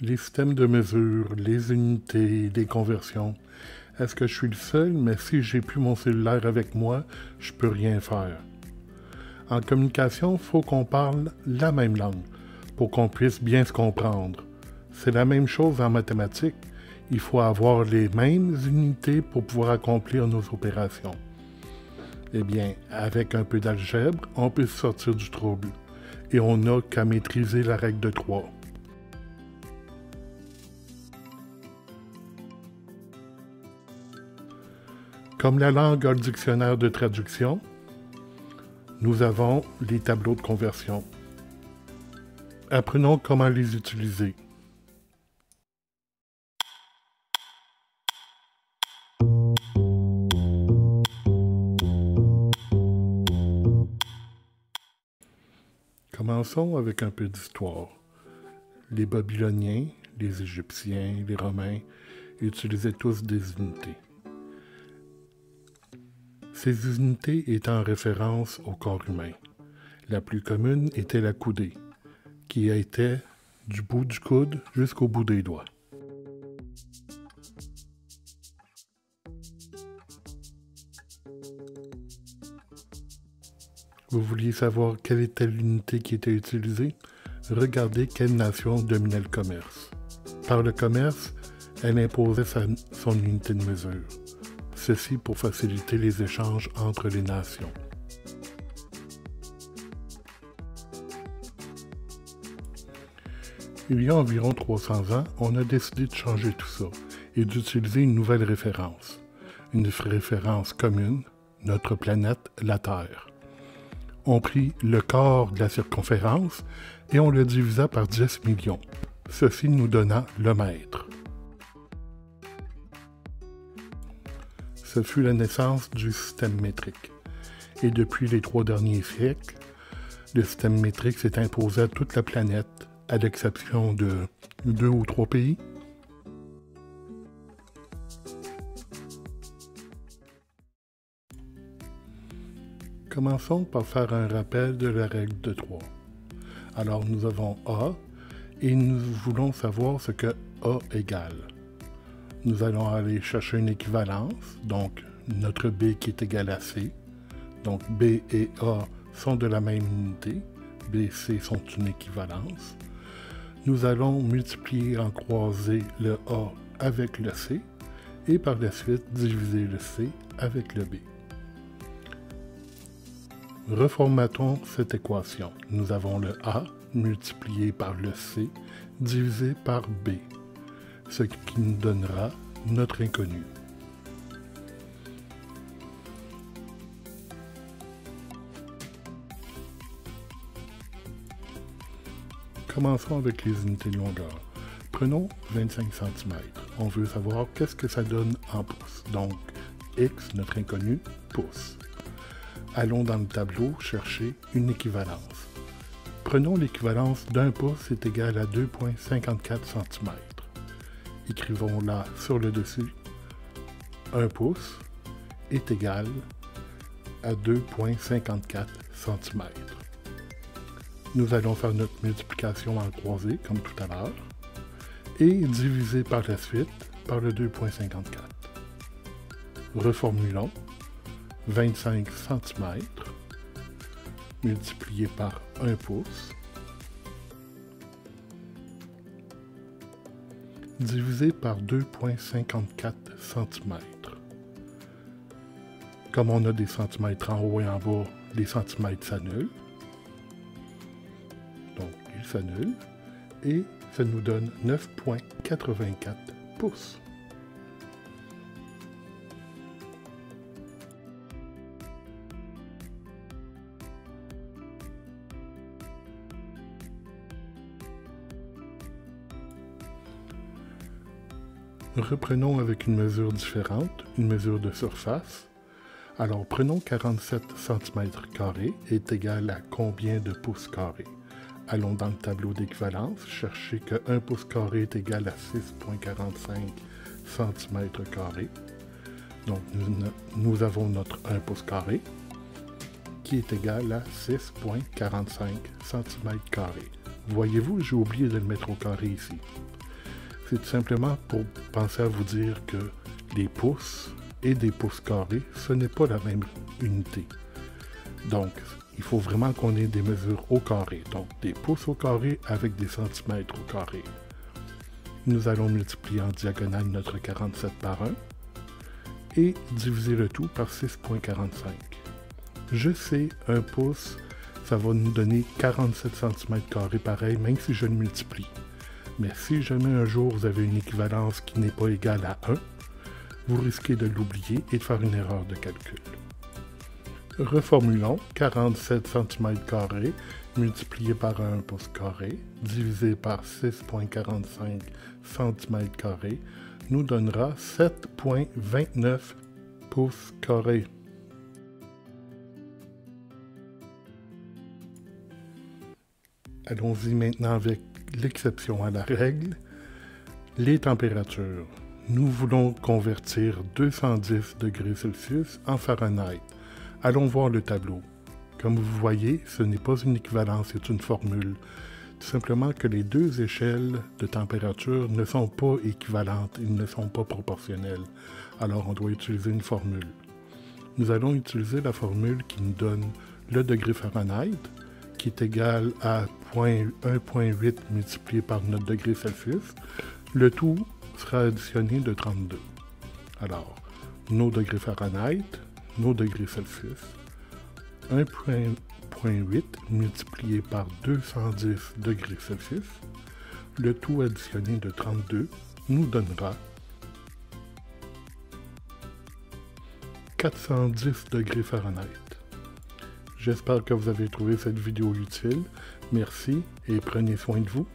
Les systèmes de mesure, les unités, les conversions. Est-ce que je suis le seul, mais si j'ai plus mon cellulaire avec moi, je peux rien faire? En communication, il faut qu'on parle la même langue pour qu'on puisse bien se comprendre. C'est la même chose en mathématiques. Il faut avoir les mêmes unités pour pouvoir accomplir nos opérations. Eh bien, avec un peu d'algèbre, on peut sortir du trouble. Et on n'a qu'à maîtriser la règle de 3. Comme la langue a le dictionnaire de traduction, nous avons les tableaux de conversion. Apprenons comment les utiliser. Commençons avec un peu d'histoire. Les Babyloniens, les Égyptiens, les Romains utilisaient tous des unités. Ces unités étaient en référence au corps humain. La plus commune était la coudée, qui était du bout du coude jusqu'au bout des doigts. Vous vouliez savoir quelle était l'unité qui était utilisée? Regardez quelle nation dominait le commerce. Par le commerce, elle imposait son unité de mesure. Ceci pour faciliter les échanges entre les nations. Il y a environ 300 ans, on a décidé de changer tout ça et d'utiliser une nouvelle référence. Une référence commune, notre planète, la Terre. On prit le quart de la circonférence et on le divisa par 10 millions. Ceci nous donna le mètre. Ce fut la naissance du système métrique. Et depuis les 3 derniers siècles, le système métrique s'est imposé à toute la planète, à l'exception de 2 ou 3 pays. Commençons par faire un rappel de la règle de 3. Alors nous avons A et nous voulons savoir ce que A égale. Nous allons aller chercher une équivalence, donc notre B qui est égal à C. Donc B et A sont de la même unité, B et C sont une équivalence. Nous allons multiplier en croisée le A avec le C et par la suite diviser le C avec le B. Reformatons cette équation. Nous avons le A multiplié par le C divisé par B, ce qui nous donnera notre inconnu. Commençons avec les unités de longueur. Prenons 25 cm. On veut savoir qu'est-ce que ça donne en pouces. Donc, X, notre inconnu, pouces. Allons dans le tableau chercher une équivalence. Prenons l'équivalence d'1 pouce est égal à 2,54 cm. Écrivons-la sur le dessus. 1 pouce est égal à 2,54 cm. Nous allons faire notre multiplication en croisée, comme tout à l'heure, et diviser par la suite par le 2,54. Reformulons. 25 cm multiplié par 1 pouce divisé par 2,54 cm. Comme on a des centimètres en haut et en bas, les centimètres s'annulent. Donc, ils s'annulent et ça nous donne 9,84 pouces. Reprenons avec une mesure différente, une mesure de surface. Alors prenons 47 cm² est égal à combien de pouces carrés? Allons dans le tableau d'équivalence, chercher que 1 pouce carré est égal à 6,45 cm². Donc nous avons notre 1 pouce carré qui est égal à 6,45 cm². Voyez-vous, j'ai oublié de le mettre au carré ici. C'est tout simplement pour penser à vous dire que des pouces et des pouces carrés, ce n'est pas la même unité. Donc, il faut vraiment qu'on ait des mesures au carré. Donc, des pouces au carré avec des centimètres au carré. Nous allons multiplier en diagonale notre 47 par 1 et diviser le tout par 6,45. Je sais, un pouce, ça va nous donner 47 cm² pareil, même si je le multiplie. Mais si jamais un jour vous avez une équivalence qui n'est pas égale à 1, vous risquez de l'oublier et de faire une erreur de calcul. Reformulons 47 cm² multiplié par 1 pouce carré divisé par 6,45 cm² nous donnera 7,29 pouces carrés. Allons-y maintenant avec l'exception à la règle, les températures. Nous voulons convertir 210 degrés Celsius en Fahrenheit. Allons voir le tableau. Comme vous voyez, ce n'est pas une équivalence, c'est une formule. Tout simplement que les deux échelles de température ne sont pas équivalentes, ils ne sont pas proportionnelles. Alors on doit utiliser une formule. Nous allons utiliser la formule qui nous donne le degré Fahrenheit, qui est égal à 1,8 multiplié par notre degré Celsius. Le tout sera additionné de 32. Alors, nos degrés Fahrenheit, nos degrés Celsius, 1,8 multiplié par 210 degrés Celsius, le tout additionné de 32 nous donnera 410 degrés Fahrenheit. J'espère que vous avez trouvé cette vidéo utile. Merci et prenez soin de vous.